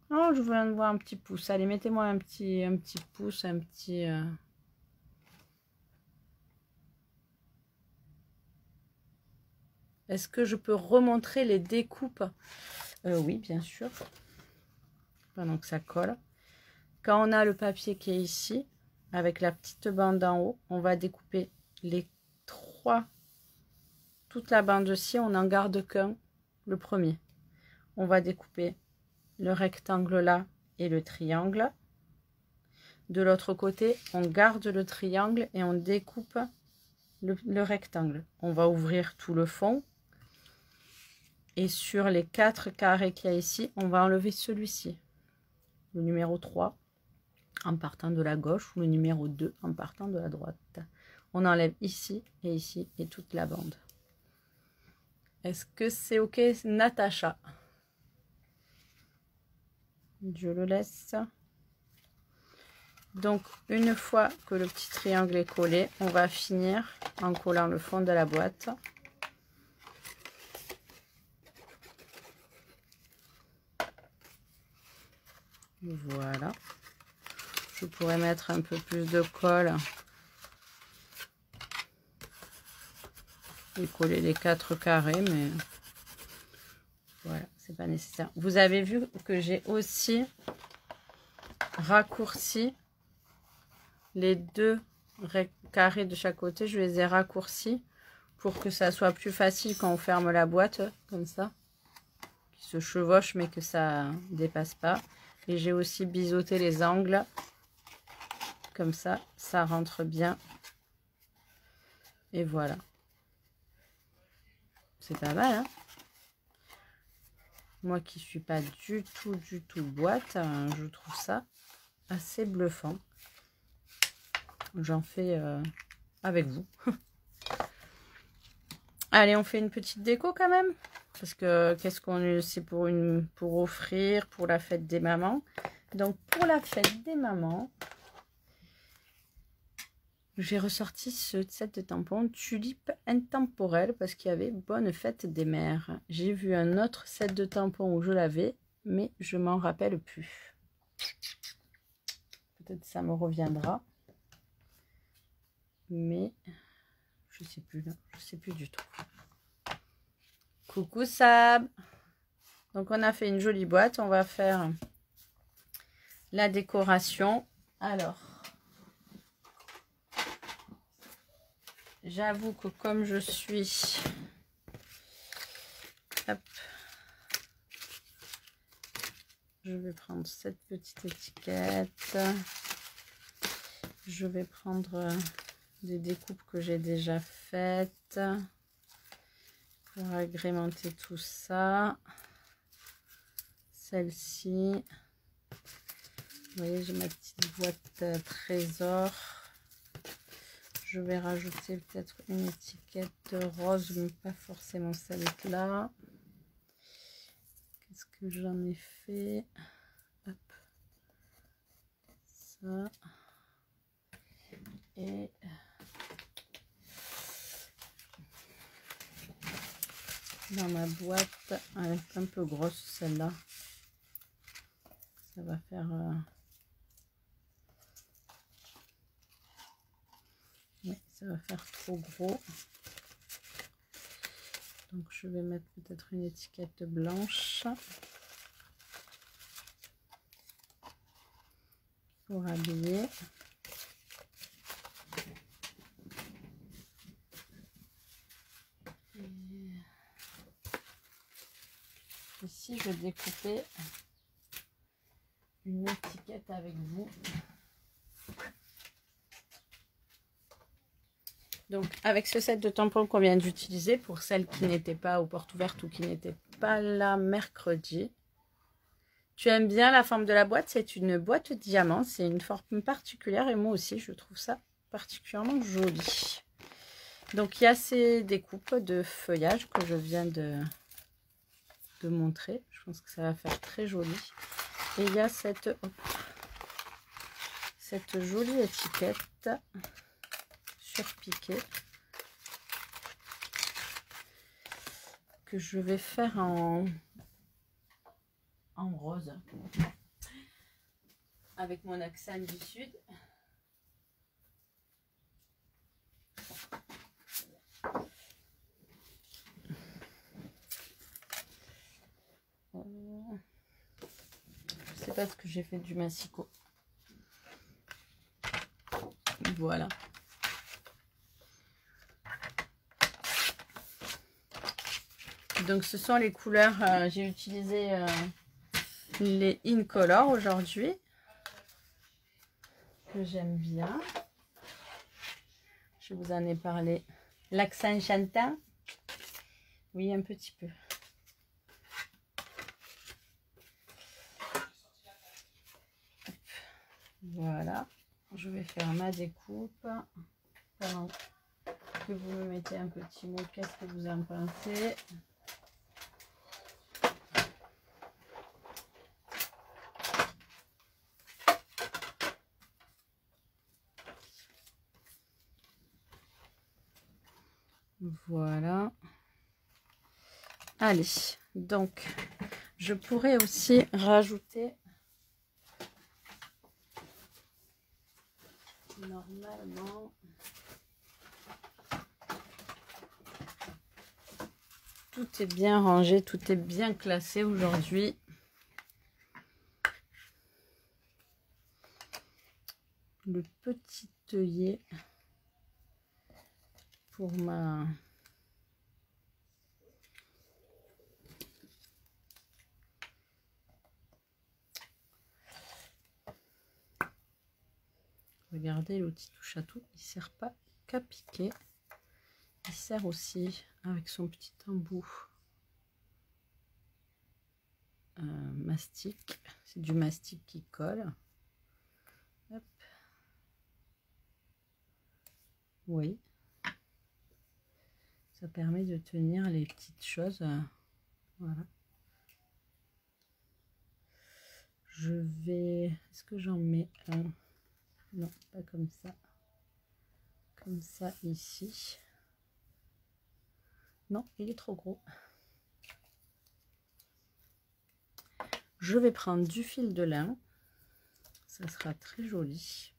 Oh, je viens de voir un petit pouce. Allez, mettez-moi un petit pouce, un petit... Est-ce que je peux remontrer les découpes? Oui, bien sûr. Pendant que ça colle. Quand on a le papier qui est ici, avec la petite bande en haut, on va découper les trois. Toute la bande-ci, on n'en garde qu'un, le premier. On va découper le rectangle là et le triangle. De l'autre côté, on garde le triangle et on découpe le rectangle. On va ouvrir tout le fond. Et sur les 4 carrés qu'il y a ici, on va enlever celui-ci, le numéro 3. en partant de la gauche ou le numéro 2 en partant de la droite. On enlève ici et toute la bande. Est-ce que c'est ok, Natacha? Je le laisse. Donc, une fois que le petit triangle est collé, on va finir en collant le fond de la boîte. Voilà. Je pourrais mettre un peu plus de colle et coller les 4 carrés, mais voilà, c'est pas nécessaire. Vous avez vu que j'ai aussi raccourci les 2 carrés de chaque côté. Je les ai raccourcis pour que ça soit plus facile quand on ferme la boîte, comme ça, qui se chevauche mais que ça dépasse pas. Et j'ai aussi biseauté les angles, comme ça, ça rentre bien. Et voilà. C'est pas mal, hein? Moi qui suis pas du tout boîte, je trouve ça assez bluffant. J'en fais avec vous. Allez, on fait une petite déco quand même. Parce que qu'est-ce qu'on c'est pour offrir pour la fête des mamans. Donc pour la fête des mamans, j'ai ressorti ce set de tampons Tulipe intemporel parce qu'il y avait Bonne fête des mères. J'ai vu un autre set de tampons où je l'avais, mais je m'en rappelle plus. Peut-être ça me reviendra. Mais je sais plus là, je sais plus du tout. Coucou Sab. Donc on a fait une jolie boîte, on va faire la décoration. Alors, j'avoue que comme je suis, hop, je vais prendre cette petite étiquette. Je vais prendre des découpes que j'ai déjà faites pour agrémenter tout ça. Celle-ci, vous voyez, j'ai ma petite boîte trésor. Je vais rajouter peut-être une étiquette rose, mais pas forcément celle-là. Qu'est-ce que j'en ai fait? Hop. Ça. Et dans ma boîte, elle est un peu grosse celle-là. Ça va faire... Oui, ça va faire trop gros. Donc je vais mettre peut-être une étiquette blanche pour habiller. Ici, je vais découper une étiquette avec vous. Donc, avec ce set de tampons qu'on vient d'utiliser, pour celles qui n'étaient pas aux portes ouvertes ou qui n'étaient pas là mercredi. Tu aimes bien la forme de la boîte? C'est une boîte diamant. C'est une forme particulière et moi aussi, je trouve ça particulièrement joli. Donc, il y a ces découpes de feuillage que je viens de montrer. Je pense que ça va faire très joli. Et il y a cette jolie étiquette surpiquée que je vais faire en rose avec mon accent du sud. Je sais pas ce que j'ai fait du massicot. Voilà. Donc ce sont les couleurs, j'ai utilisé les Incolor aujourd'hui, que j'aime bien. Je vous en ai parlé. L'accent chantin, oui, un petit peu. Voilà, je vais faire ma découpe pendant que vous me mettez un petit mot. Qu'est-ce que vous en pensez? Voilà. Allez, donc je pourrais aussi rajouter normalement tout est bien rangé, tout est bien classé aujourd'hui. Le petit œillet pour ma regardez, l'outil touche à tout, il sert pas qu'à piquer, il sert aussi avec son petit embout mastic, c'est du mastic qui colle. Hop. Oui, ça permet de tenir les petites choses. Voilà. Je vais, est-ce que j'en mets un? Non, pas comme ça ici. Non, il est trop gros. Je vais prendre du fil de lin, ça sera très joli.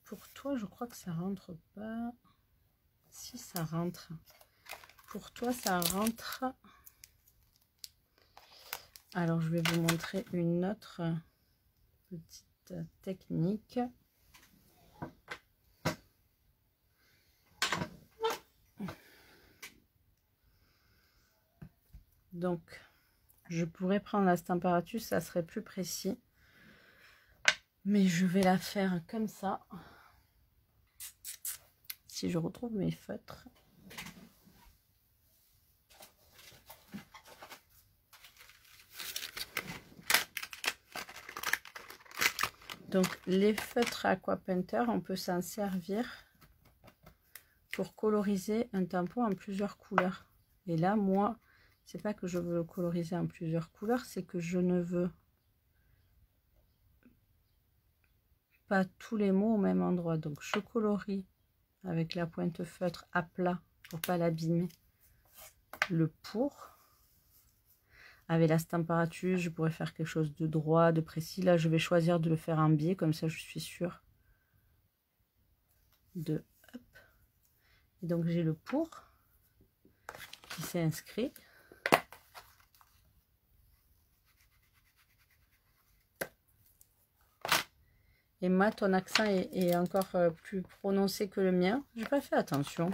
Pour toi, je crois que ça rentre pas. Si ça rentre. Pour toi, ça rentre. Alors, je vais vous montrer une autre petite technique. Donc, je pourrais prendre la température, ça serait plus précis. Mais je vais la faire comme ça. Si je retrouve mes feutres. Donc, les feutres Aqua Painter, on peut s'en servir pour coloriser un tampon en plusieurs couleurs. Et là, moi, c'est pas que je veux le coloriser en plusieurs couleurs, c'est que je ne veux pas tous les mots au même endroit. Donc, je colorie avec la pointe feutre à plat pour pas l'abîmer. Le pour. Avec la température, je pourrais faire quelque chose de droit, de précis. Là, je vais choisir de le faire en biais, comme ça, je suis sûre de... Hop. Et donc, j'ai le pour qui s'est inscrit. Et moi, ton accent est encore plus prononcé que le mien. J'ai pas fait attention.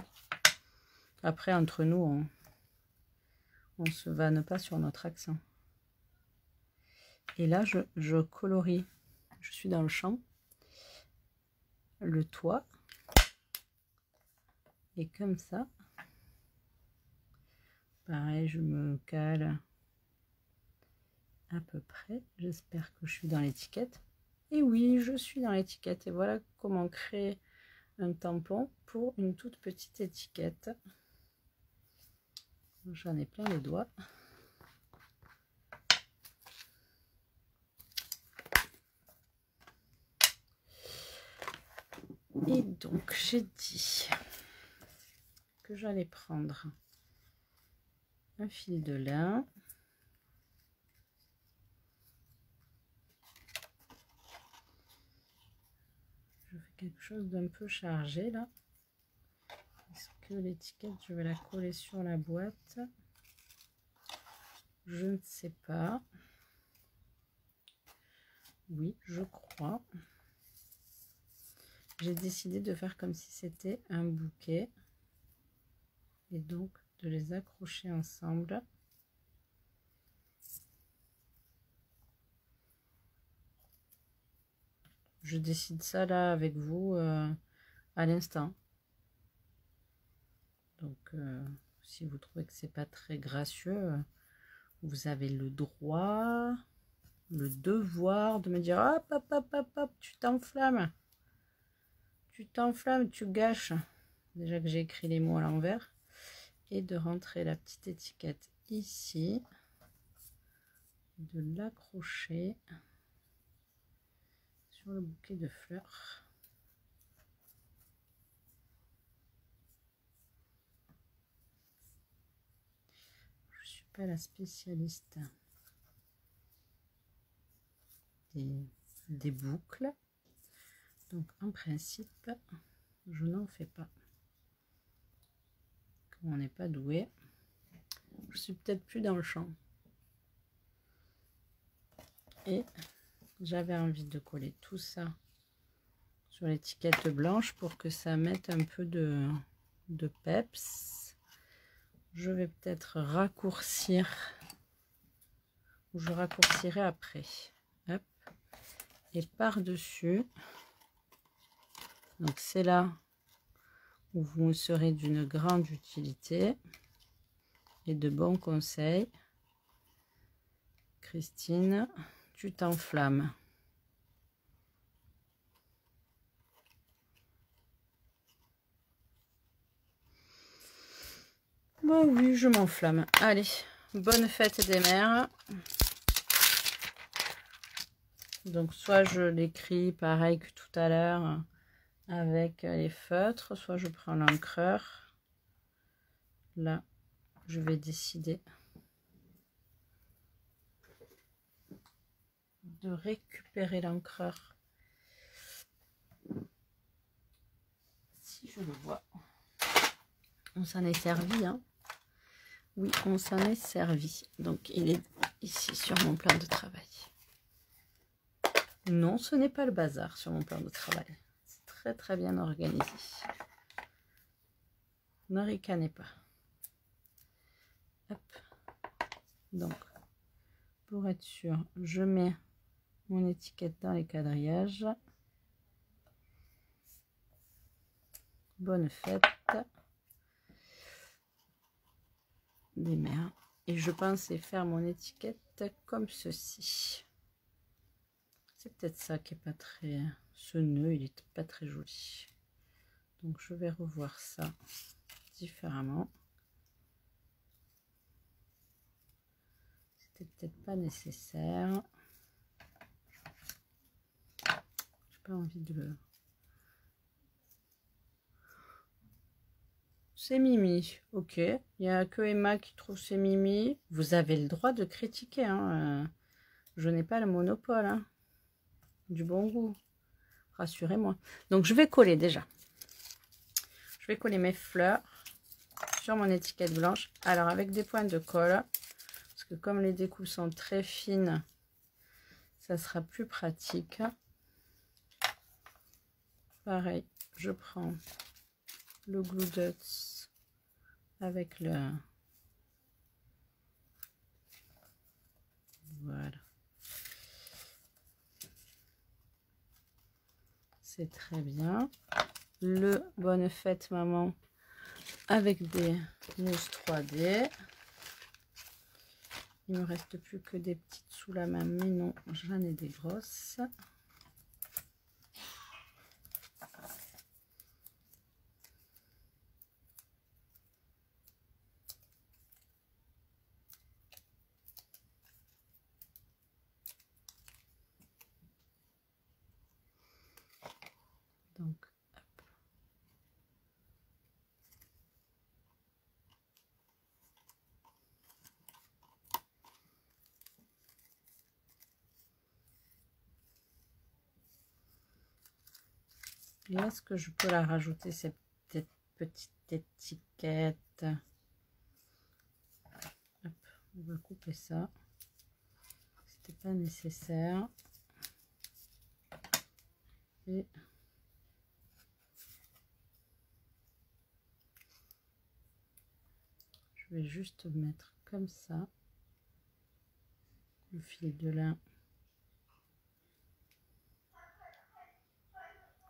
Après, entre nous, on se vanne pas sur notre accent. Et là, je colorie. Je suis dans le champ. Le toit. Et comme ça. Pareil, je me cale à peu près. J'espère que je suis dans l'étiquette. Et oui, je suis dans l'étiquette. Et voilà comment créer un tampon pour une toute petite étiquette. J'en ai plein les doigts. Et donc, j'ai dit que j'allais prendre un fil de lin. Je fais quelque chose d'un peu chargé là. Est-ce que l'étiquette, je vais la coller sur la boîte? Je ne sais pas. Oui, je crois. J'ai décidé de faire comme si c'était un bouquet. Et donc de les accrocher ensemble. Je décide ça là avec vous à l'instant. Donc, si vous trouvez que c'est pas très gracieux, vous avez le droit, le devoir de me dire hop, hop, hop, hop, hop, tu t'enflammes, tu gâches. Déjà que j'ai écrit les mots à l'envers. Et de rentrer la petite étiquette ici, de l'accrocher sur le bouquet de fleurs. Je ne suis pas la spécialiste des boucles, donc en principe je n'en fais pas. Comme on n'est pas doué, je suis peut-être plus dans le champ. Et j'avais envie de coller tout ça sur l'étiquette blanche pour que ça mette un peu de peps. Je vais peut-être raccourcir, ou je raccourcirai après. Hop. Et par-dessus, donc c'est là où vous serez d'une grande utilité et de bons conseils. Christine, tu t'enflammes. Bon, oui, je m'enflamme. Allez, bonne fête des mères. Donc, soit je l'écris pareil que tout à l'heure avec les feutres, soit je prends l'encreur. Là, je vais décider de récupérer l'encreur. Si je le vois. On s'en est servi, hein. Oui, on s'en est servi. Donc, il est ici sur mon plan de travail. Non, ce n'est pas le bazar sur mon plan de travail. C'est très, très bien organisé. Ne ricanez pas. Hop. Donc, pour être sûr, je mets mon étiquette dans les quadrillages. Bonne fête des mères. Et je pensais faire mon étiquette comme ceci. C'est peut-être ça qui est pas très... Ce nœud, il est pas très joli. Donc je vais revoir ça différemment. C'était peut-être pas nécessaire. J'ai pas envie de le... C'est Mimi, ok. Il n'y a que Emma qui trouve c'est Mimi. Vous avez le droit de critiquer, hein. Je n'ai pas le monopole, hein, du bon goût. Rassurez-moi. Donc je vais coller déjà. Je vais coller mes fleurs sur mon étiquette blanche. Alors avec des points de colle, parce que comme les découpes sont très fines, ça sera plus pratique. Pareil, je prends le Glue Dots avec le... Voilà. C'est très bien. Le bonne fête maman avec des mousses 3D. Il me reste plus que des petites sous la main, mais non, j'en ai des grosses. Donc, hop. Et est-ce que je peux la rajouter, cette petite étiquette? Hop, on va couper ça. C'était pas nécessaire. Et je vais juste mettre comme ça le fil de lin.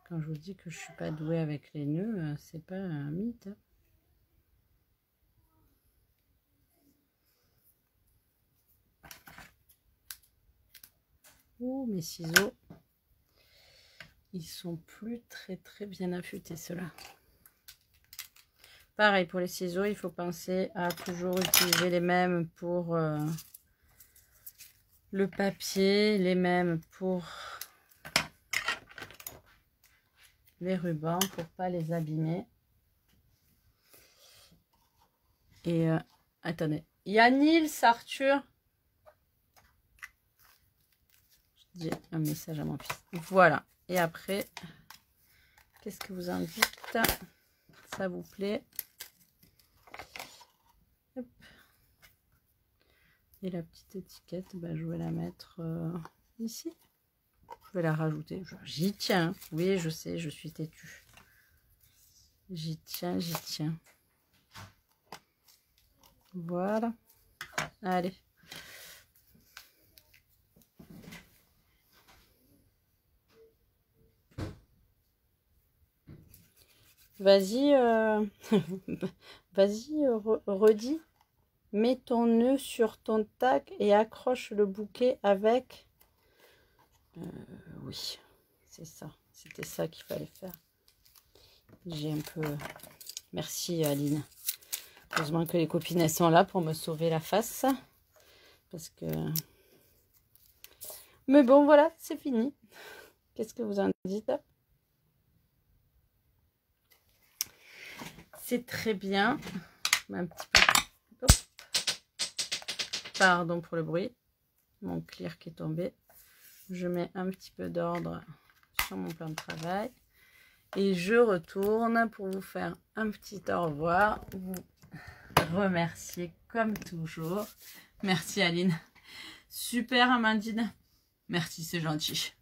Quand je vous dis que je suis pas douée avec les nœuds, c'est pas un mythe. Ouh, mes ciseaux. Ils sont plus très bien affûtés, ceux-là. Pareil, pour les ciseaux, il faut penser à toujours utiliser les mêmes pour le papier, les mêmes pour les rubans, pour pas les abîmer. Et attendez, il y a Nils, Arthur. J'ai un message à mon fils. Voilà. Et après, qu'est-ce que vous en dites? Ça vous plaît? Hop. Et la petite étiquette, bah, je vais la mettre ici. Je vais la rajouter. J'y tiens. Oui, je sais, je suis têtue. J'y tiens, j'y tiens. Voilà. Allez. Vas-y, vas-y, redis. Mets ton nœud sur ton tac et accroche le bouquet avec... oui, c'est ça. C'était ça qu'il fallait faire. J'ai un peu... Merci Aline. Heureusement que les copines elles sont là pour me sauver la face. Parce que... Mais bon, voilà, c'est fini. Qu'est-ce que vous en dites? C'est très bien. Un petit peu... Hop. Pardon pour le bruit. Mon clear qui est tombé. Je mets un petit peu d'ordre sur mon plan de travail. Et je retourne pour vous faire un petit au revoir. Vous remercier comme toujours. Merci Aline. Super Amandine. Merci, c'est gentil.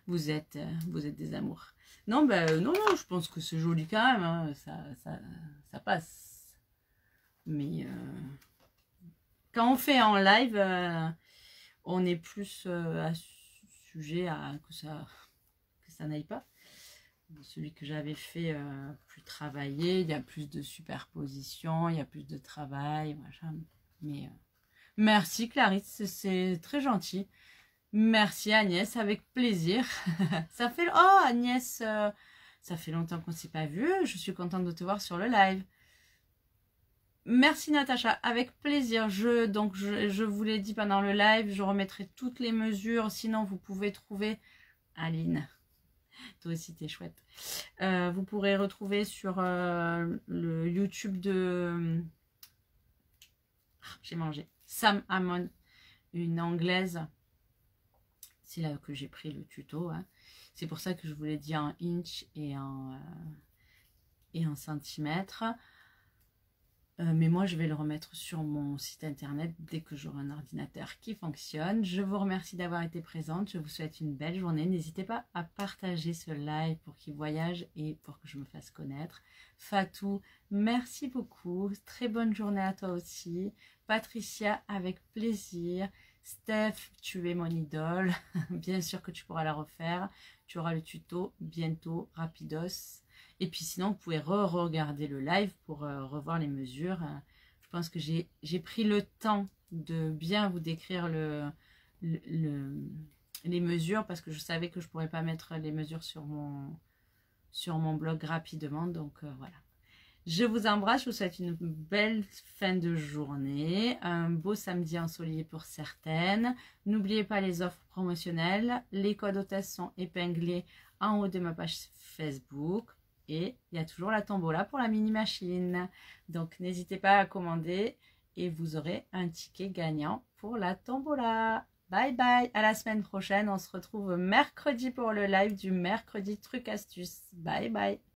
Vous êtes des amours. Non, ben non, je pense que c'est joli quand même. Hein. Ça passe. Mais quand on fait en live, on est plus sujet à que ça n'aille pas. Celui que j'avais fait plus travaillé, il y a plus de superposition, il y a plus de travail, machin. Mais merci Clarisse, c'est très gentil. Merci Agnès, avec plaisir. Ça fait... Oh Agnès, ça fait longtemps qu'on ne s'est pas vu. Je suis contente de te voir sur le live. Merci Natacha, avec plaisir. Je vous l'ai dit pendant le live, je remettrai toutes les mesures. Sinon, vous pouvez trouver Aline. Toi aussi, t'es chouette. Vous pourrez retrouver sur le YouTube de... J'ai mangé. Sam Hammond, une anglaise. C'est là que j'ai pris le tuto. Hein. C'est pour ça que je vous l'ai dit en inch et en centimètres. Mais moi, je vais le remettre sur mon site internet dès que j'aurai un ordinateur qui fonctionne. Je vous remercie d'avoir été présente. Je vous souhaite une belle journée. N'hésitez pas à partager ce live pour qu'il voyage et pour que je me fasse connaître. Fatou, merci beaucoup. Très bonne journée à toi aussi. Patricia, avec plaisir. Steph, tu es mon idole. Bien sûr que tu pourras la refaire. Tu auras le tuto bientôt, rapidos. Et puis sinon, vous pouvez re-regarder le live pour revoir les mesures. Je pense que j'ai pris le temps de bien vous décrire les mesures parce que je savais que je ne pourrais pas mettre les mesures sur mon blog rapidement. Donc voilà. Je vous embrasse, je vous souhaite une belle fin de journée, un beau samedi ensoleillé pour certaines. N'oubliez pas les offres promotionnelles. Les codes hôtesses sont épinglés en haut de ma page Facebook. Et il y a toujours la tombola pour la mini machine. Donc n'hésitez pas à commander et vous aurez un ticket gagnant pour la tombola. Bye bye, à la semaine prochaine. On se retrouve mercredi pour le live du mercredi truc astuce. Bye bye.